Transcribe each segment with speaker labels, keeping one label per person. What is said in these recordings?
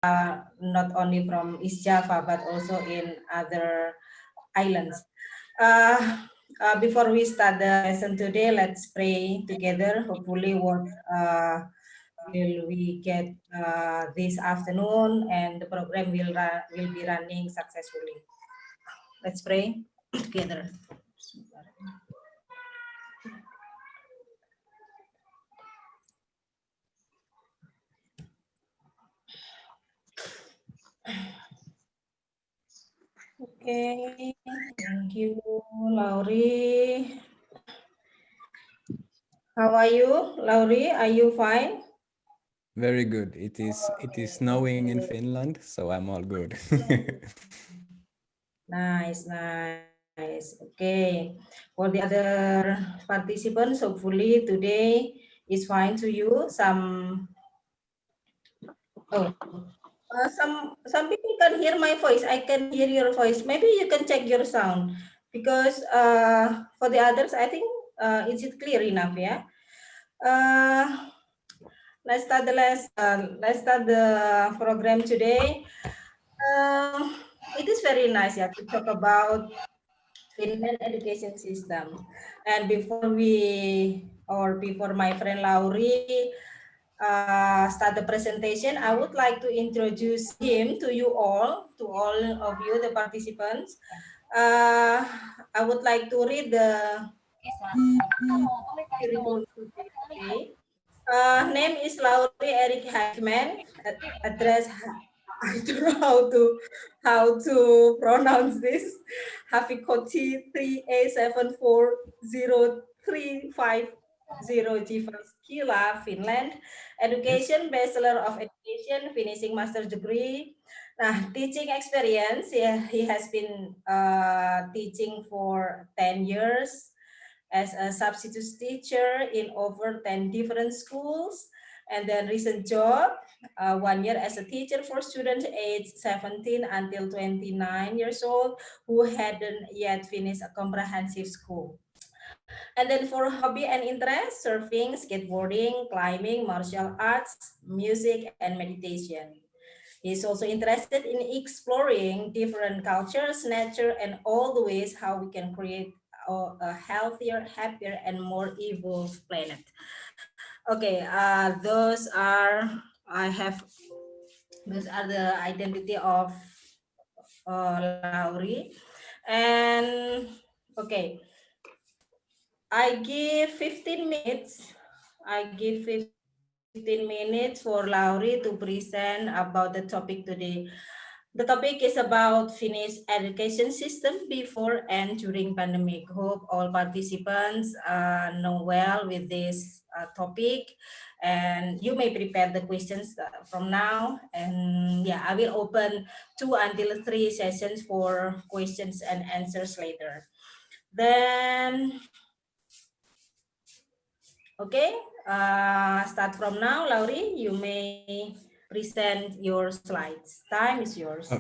Speaker 1: not only from East Java, but also in other islands. Before we start the lesson today, let's pray together. Hopefully, what will we get this afternoon, and the program will be running successfully. Let's pray together. Okay, thank you, Laurie. How are you, Laurie? Are you fine?
Speaker 2: Very good. It is snowing in Finland, so I'm all good.
Speaker 1: Nice. Okay. For the other participants, hopefully today is fine to you. Some people can hear my voice. I can hear your voice. Maybe you can check your sound because for the others, I think is it clear enough? Yeah. Uh, let's start the program today. It is very nice, yeah, to talk about Finland education system. And before my friend Laurie start the presentation, I would like to introduce him to you all, to all of you, the participants. I would like to read the curriculum today. Name is Laurie Eric Hackman. Address I don't know how to pronounce this. Hafikoti 3A74035 Jyväskylä, Finland. Education, Bachelor of Education, finishing master's degree. Teaching experience, he has been teaching for 10 years as a substitute teacher in over 10 different schools. And then recent job, 1 year as a teacher for students aged 17 until 29 years old who hadn't yet finished a comprehensive school. And then for hobby and interest, surfing, skateboarding, climbing, martial arts, music, and meditation. He's also interested in exploring different cultures, nature, and all the ways how we can create a healthier, happier, and more evolved planet. Okay, those are the identity of Laurie. And okay, I give 15 minutes. I give 15 minutes for Laurie to present about the topic today. The topic is about Finnish education system before and during pandemic. Hope all participants know well with this topic, and you may prepare the questions from now. And yeah, I will open 2 until 3 sessions for questions and answers later. Then, okay, start from now, Laurie. You may present your slides. Time is yours.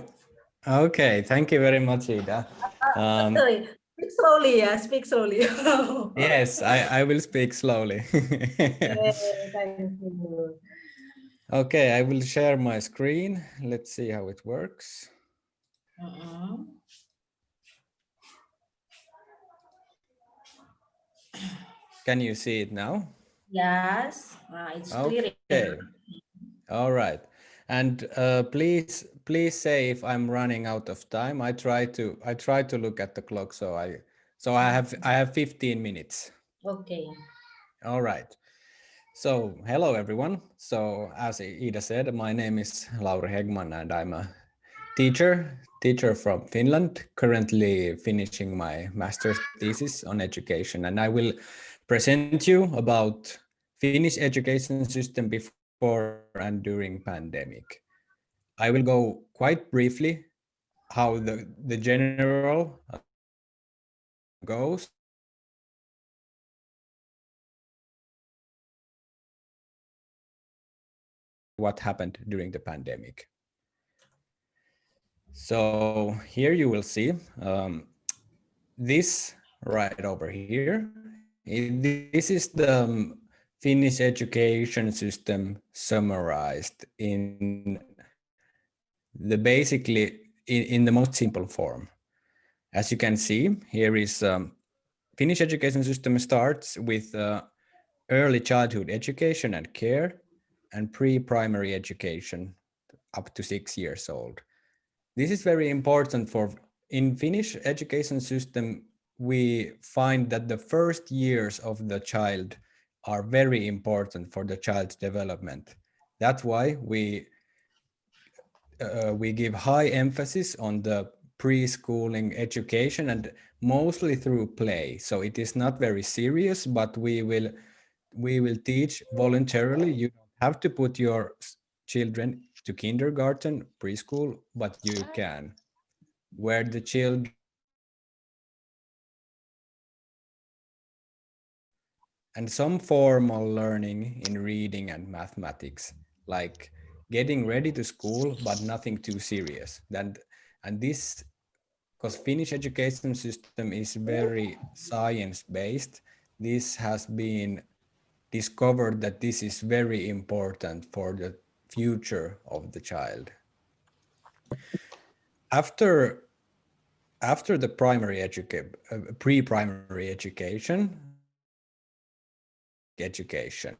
Speaker 2: Okay, thank you very much, Ida.
Speaker 1: Sorry, speak slowly, yeah, speak slowly.
Speaker 2: Yes, I will speak slowly.
Speaker 1: Thank you.
Speaker 2: Okay, I will share my screen. Let's see how it works. Can you see it now?
Speaker 1: Yes, it's clear.
Speaker 2: Okay. All right. And please say if I'm running out of time. I try to look at the clock, so I have 15 minutes.
Speaker 1: Okay.
Speaker 2: All right. So hello everyone. So as Ida said, my name is Lauri Hegman and I'm a teacher from Finland, currently finishing my master's thesis on education, and I will present you about Finnish education system before and during pandemic. I will go quite briefly how the general goes, what happened during the pandemic. So here you will see this right over here. This is the Finnish education system summarized in the basically in the most simple form. As you can see, here is Finnish education system starts with early childhood education and care and pre-primary education up to 6 years old. This is very important for in Finnish education system. We find that the first years of the child are very important for the child's development. That's why we give high emphasis on the preschooling education and mostly through play. So it is not very serious, but we will teach voluntarily. You don't have to put your children to kindergarten, preschool, but you can, where the children and some formal learning in reading and mathematics, like getting ready to school, but nothing too serious. And this, because Finnish education system is very science-based, this has been discovered that this is very important for the future of the child. After the pre-primary education, basic education,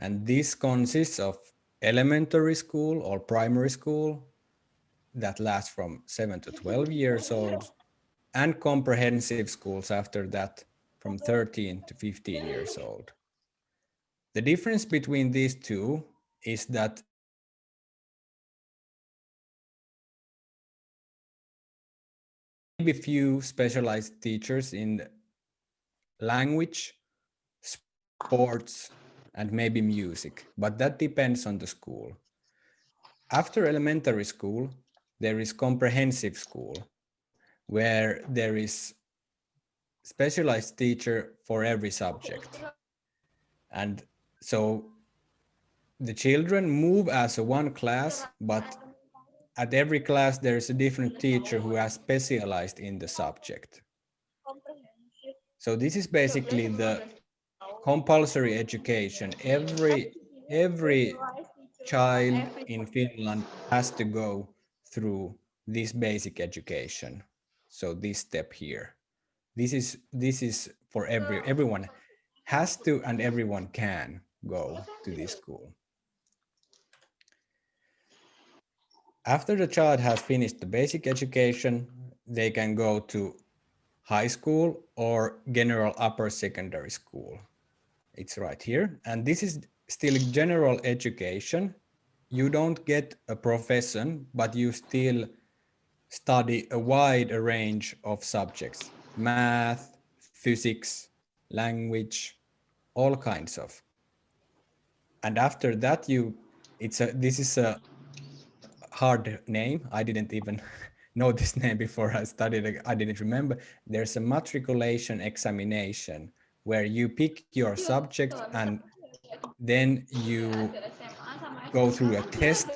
Speaker 2: and this consists of elementary school or primary school that lasts from 7 to 12 years old, and comprehensive schools after that from 13 to 15 years old. The difference between these two is that maybe few specialized teachers in language, sports, and maybe music, but that depends on the school. After elementary school, there is comprehensive school, where there is specialized teacher for every subject. And so the children move as a one class, but at every class there is a different teacher who has specialized in the subject. So this is basically the compulsory education. Every child in Finland has to go through this basic education. So this step here. This is for everyone has to and everyone can go to this school. After the child has finished the basic education, they can go to high school or general upper secondary school. It's right here. And this is still general education. You don't get a profession, but you still study a wide range of subjects: math, physics, language, all kinds of. And after that, this is a hard name. I didn't even know this name before I studied it. I didn't remember. There's a matriculation examination where you pick your subject and then you go through a test,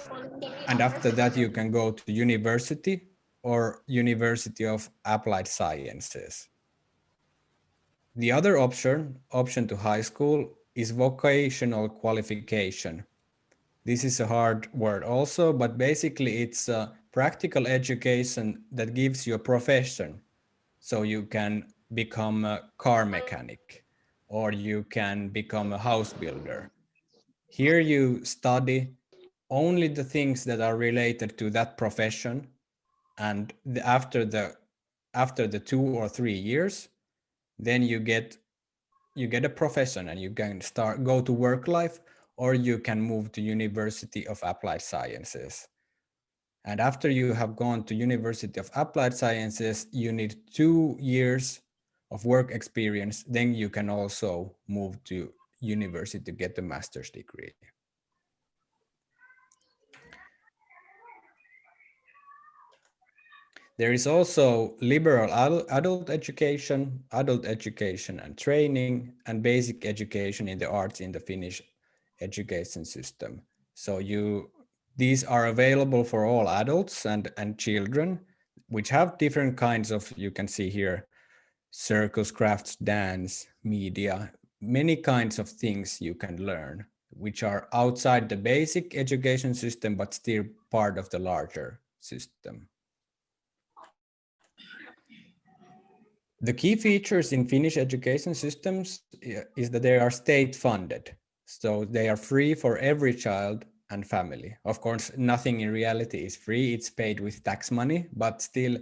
Speaker 2: and after that you can go to university or University of Applied Sciences. The other option to high school is vocational qualification. This is a hard word also, but basically it's a practical education that gives you a profession. So you can become a car mechanic or you can become a house builder. Here you study only the things that are related to that profession, and after the 2 or 3 years, then you get a profession and you can go to work life, or you can move to University of Applied Sciences. And after you have gone to University of Applied Sciences, you need 2 years of work experience. Then you can also move to university to get a master's degree. There is also liberal adult education and training, and basic education in the arts in the Finnish education system. So these are available for all adults and children, which have different kinds of, you can see here, circus, crafts, dance, media, many kinds of things you can learn. which are outside the basic education system, but still part of the larger system. The key features in Finnish education systems is that they are state funded. So they are free for every child and family. Of course, nothing in reality is free, it's paid with tax money, but still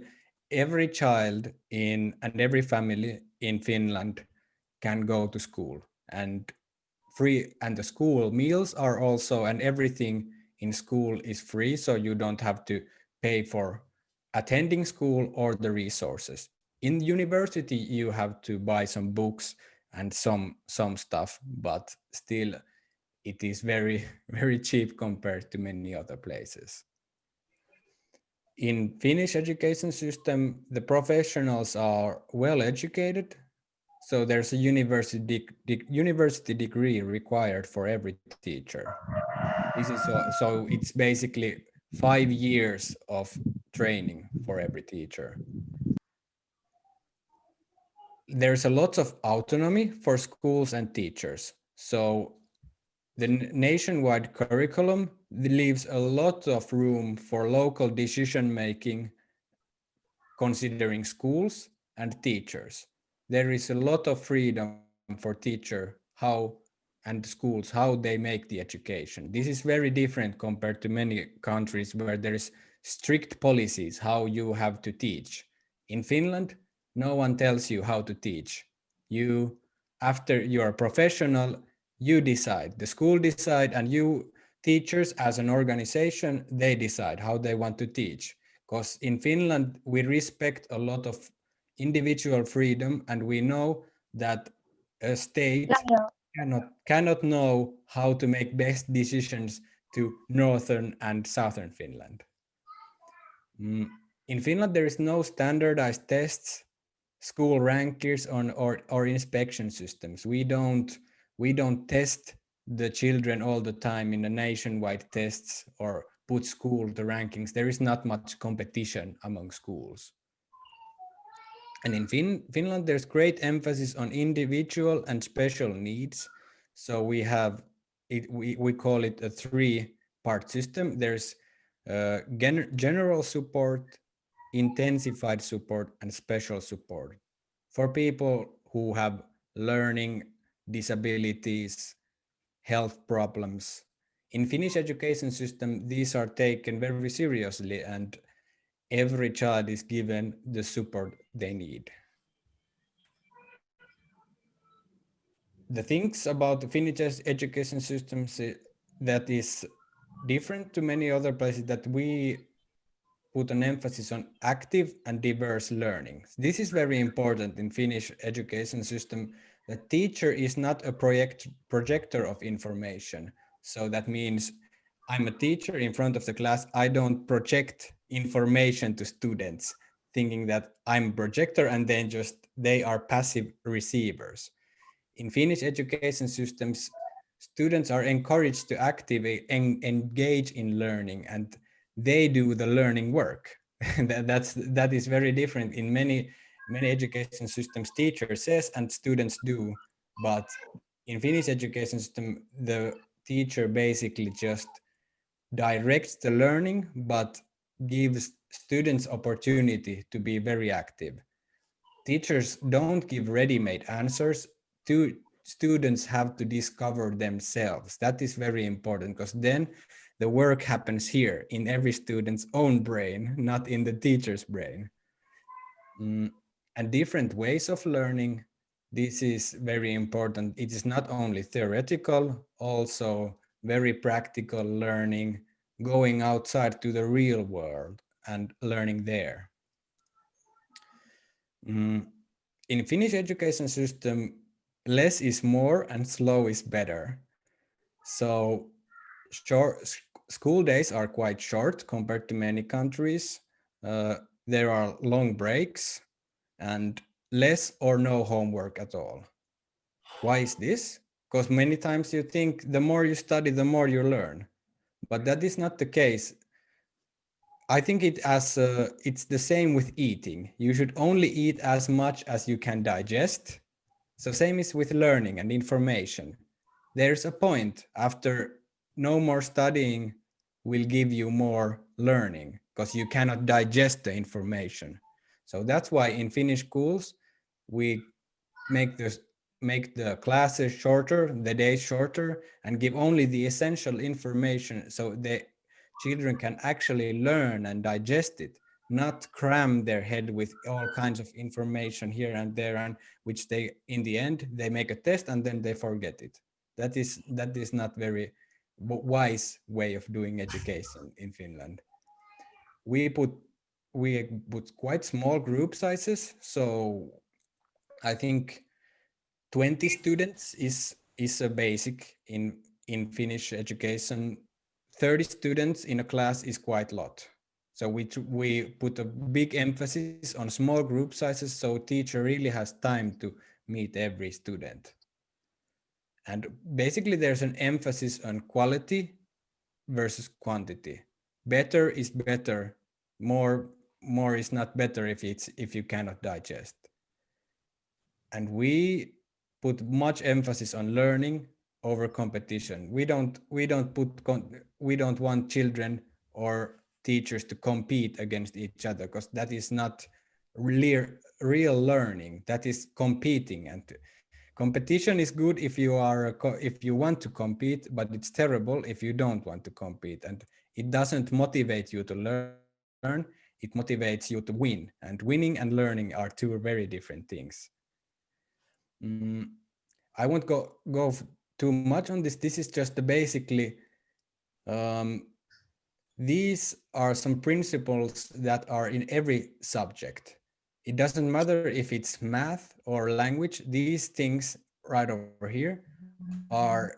Speaker 2: every child and every family in Finland can go to school, and free, and the school meals are also, and everything in school is free, so you don't have to pay for attending school or the resources. In university you have to buy some books and some stuff, but still it is very very cheap compared to many other places. In Finnish education system, the professionals are well educated, so there's a university degree required for every teacher. This is so it's basically 5 years of training for every teacher. There's a lot of autonomy for schools and teachers. So the nationwide curriculum leaves a lot of room for local decision making, considering schools and teachers. There is a lot of freedom for teacher and schools how they make the education. This is very different compared to many countries where there is strict policies how you have to teach. In Finland, no one tells you how to teach. You, after you are professional, you decide. The school decide, and you teachers as an organization, they decide how they want to teach. Because in Finland, we respect a lot of individual freedom, and we know that a state cannot know how to make best decisions to northern and southern Finland. In Finland, there is no standardized tests, school rankings, or inspection systems. We don't test the children all the time in the nationwide tests or put school the rankings. There is not much competition among schools. And in Finland, there's great emphasis on individual and special needs. So we have we call it a 3-part system. There's general support, intensified support, and special support for people who have learning disabilities, health problems. In Finnish education system, these are taken very seriously, and every child is given the support they need. The things about the Finnish education systems that is different to many other places, that we put an emphasis on active and diverse learning. This is very important in Finnish education system. The teacher is not a projector of information. So that means I'm a teacher in front of the class. I don't project information to students thinking that I'm a projector and then just they are passive receivers. In Finnish education systems, students are encouraged to actively engage in learning, and they do the learning work. that is very different in many education systems. Teacher says and students do, but in Finnish education system, the teacher basically just directs the learning, but gives students opportunity to be very active. Teachers don't give ready-made answers. Students have to discover themselves. That is very important, because then the work happens here in every student's own brain, not in the teacher's brain. And different ways of learning, this is very important. It is not only theoretical, also very practical learning, going outside to the real world and learning there. In Finnish education system, less is more and slow is better. So school days are quite short compared to many countries. There are long breaks and less or no homework at all. Why is this? Because many times you think the more you study, the more you learn. But that is not the case. I think it's the same with eating. You should only eat as much as you can digest. So same is with learning and information. there's a point after no more studying will give you more learning because you cannot digest the information. So that's why in Finnish schools, we make this make the classes shorter, the days shorter, and give only the essential information so the children can actually learn and digest it, not cram their head with all kinds of information here and there, and which they in the end they make a test and then they forget it. That is not very wise way of doing education in Finland. We put we put quite small group sizes, so I think 20 students is a basic in Finnish education. 30 students in a class is quite a lot. So we put a big emphasis on small group sizes so teacher really has time to meet every student. And basically there's an emphasis on quality versus quantity. Better is better. More is not better if you cannot digest. And we put much emphasis on learning over competition. We don't want children or teachers to compete against each other, because that is not real learning. That is competing, and competition is good if if you want to compete, but it's terrible if you don't want to compete, and it doesn't motivate you to learn. It motivates you to win, and winning and learning are two very different things. Mm, I won't go too much on this. This is just basically um, these are some principles that are in every subject. It doesn't matter if it's math or language. These things right over here are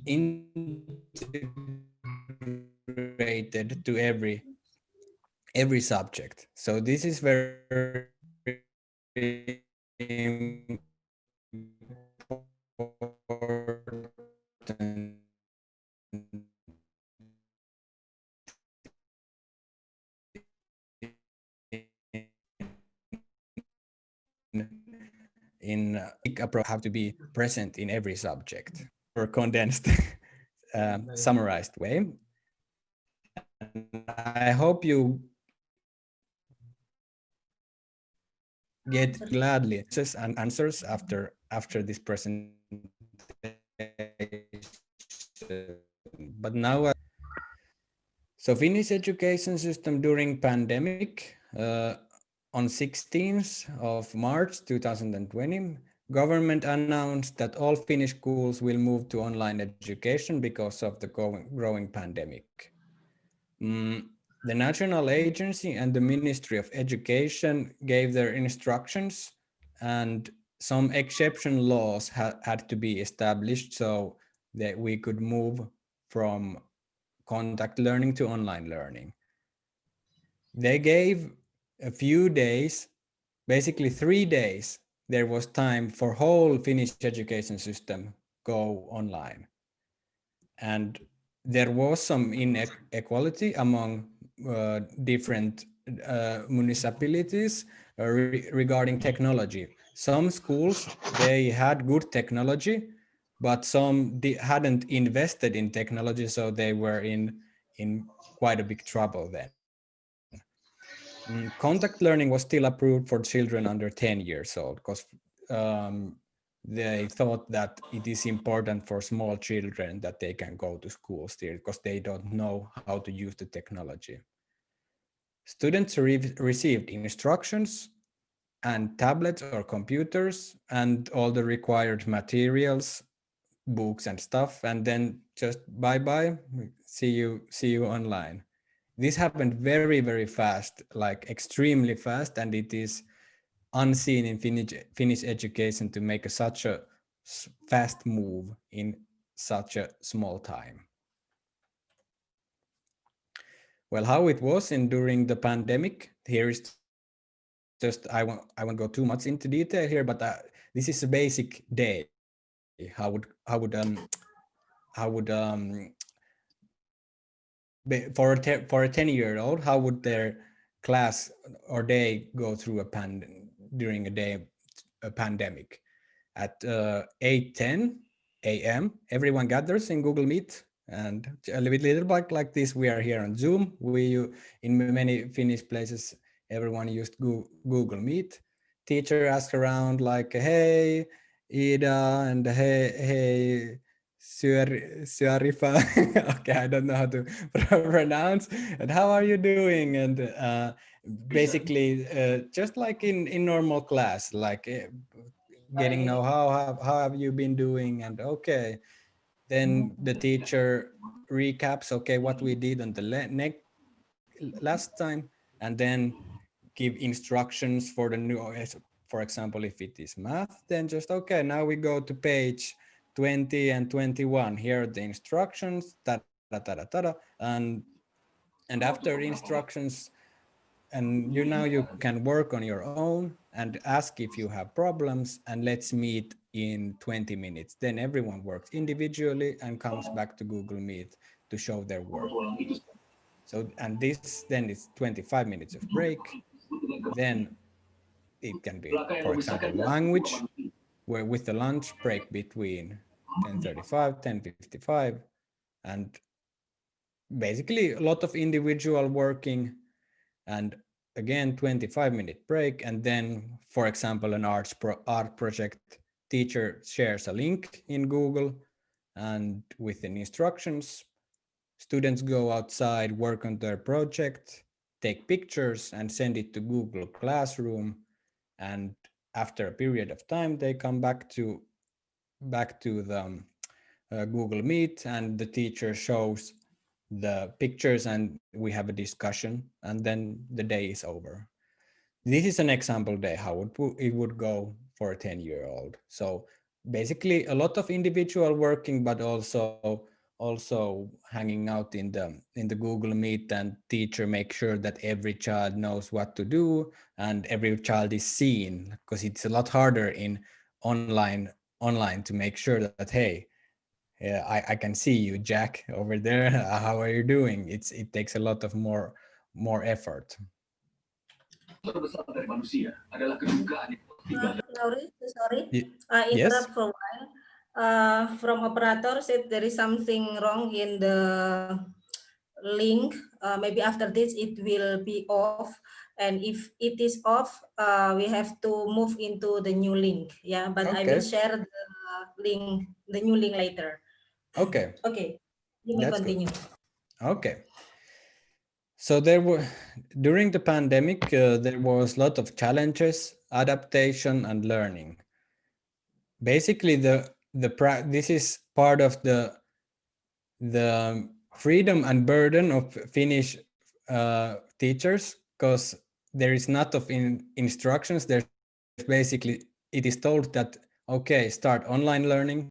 Speaker 2: integrated to every subject. So this is very approach have to be present in every subject or condensed summarized way. And I hope you get gladly and answers after this presentation. But now so Finnish education system during pandemic, on 16th of March 2020, government announced that all Finnish schools will move to online education because of the growing pandemic. The National Agency and the Ministry of Education gave their instructions, and some exception laws had to be established so that we could move from contact learning to online learning. They gave a few days, basically 3 days, there was time for whole Finnish education system go online. And there was some inequality among different municipalities regarding technology. Some schools, they had good technology, but some hadn't invested in technology, so they were in quite a big trouble then. Contact learning was still approved for children under 10 years old, because they thought that it is important for small children that they can go to school still, because they don't know how to use the technology. Students received instructions and tablets or computers and all the required materials, books and stuff, and then just bye see you online. This happened very, very fast, like extremely fast, and it is unseen in Finnish education to make such a fast move in such a small time. Well, how it was during the pandemic, here is just, I won't go too much into detail here, but this is a basic day. For a 10-year-old, how would their class or day go through during a pandemic? At 8:10 a.m. Everyone gathers in Google Meet, and a little bit like this. We are here on Zoom. In many Finnish places, everyone used Google Meet. Teacher asks around like, "Hey, Ida," and "Hey, Syarifa." Okay, I don't know how to pronounce. And how are you doing? And basically, just like in normal class, like getting know how have you been doing, and okay, then the teacher recaps okay what we did on the last time, and then give instructions for the new, for example, if it is math, then just okay, now we go to page 20 and 21, here are the instructions, and after the instructions, and now you can work on your own and ask if you have problems, and let's meet in 20 minutes. Then everyone works individually and comes back to Google Meet to show their work. So, and this then it's 25 minutes of break. Then it can be, for example, language, where with the lunch break between 10:35, 10:55, and basically a lot of individual working, and again 25-minute break. And then, for example, an art project, teacher shares a link in Google, and within instructions, students go outside, work on their project, take pictures and send it to Google Classroom, and after a period of time they come back to the Google Meet, and the teacher shows the pictures and we have a discussion, and then the day is over. This is an example day how it would go for a 10-year-old. So basically a lot of individual working, but also hanging out in the Google Meet, and teacher make sure that every child knows what to do and every child is seen, because it's a lot harder in online to make sure that hey, yeah, I can see you, Jack, over there. How are you doing? It takes a lot of more effort.
Speaker 1: Lauri, sorry, I
Speaker 2: Yes.
Speaker 1: interrupt for a while. From operator said there is something wrong in the link. Maybe after this it will be off, and if it is off, we have to move into the new link. Yeah, but I will
Speaker 2: Okay.
Speaker 1: share the new link later.
Speaker 2: Okay.
Speaker 1: Okay, you may
Speaker 2: That's good.
Speaker 1: continue.
Speaker 2: Okay. So during the pandemic, there was a lot of challenges, adaptation, and learning. Basically, this is part of the freedom and burden of Finnish teachers, because there is not of instructions. There's basically, it is told that okay, start online learning,